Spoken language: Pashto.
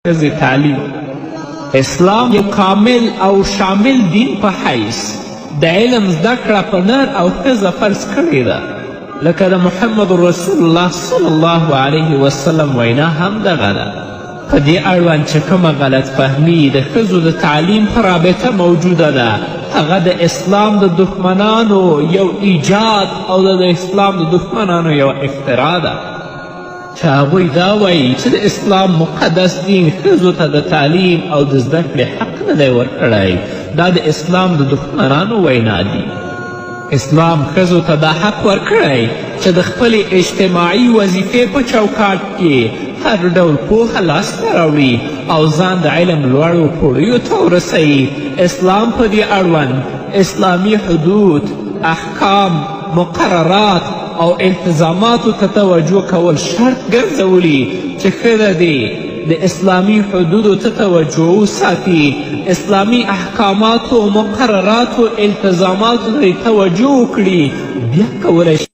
ښځې تعلیم اسلام یو کامل او شامل دین په حیث د علم زده کړه په نر او ښځه فرض کړې ده، لکه د محمد رسول الله صلی الله علیه وسلم وینا هم دغه ده. په دې اړوند چې کومه غلط فهمي د ښځو د تعلیم په رابطه موجوده ده، هغه د اسلام د دښمنانو یو ایجاد او د اسلام د دښمنانو یو افترا ده چې هغوی دا وایي چې د اسلام مقدس دین ښځو ته د تعلیم او د زده کړې حق نه دی ورکړی. دا د اسلام د دښمنانو وینا دي. اسلام ښځو ته دا حق ورکړی چې د خپلې اجتماعي وظیفې په چوکاټ کې هر ډول پوهه لاسته راوړي او ځان د علم لوړو پوړیو ته ورسوي. اسلام په دې اړوند اسلامي حدود، احکام، مقررات او التزاماتو ته توجه کول شرط ګرځولي چې ښځه دې د اسلامي حدودو ته توجه وساتي، اسلامي احکاماتو، مقرراتو، التزاماتو ته توجه وکړي، بیا کولی شي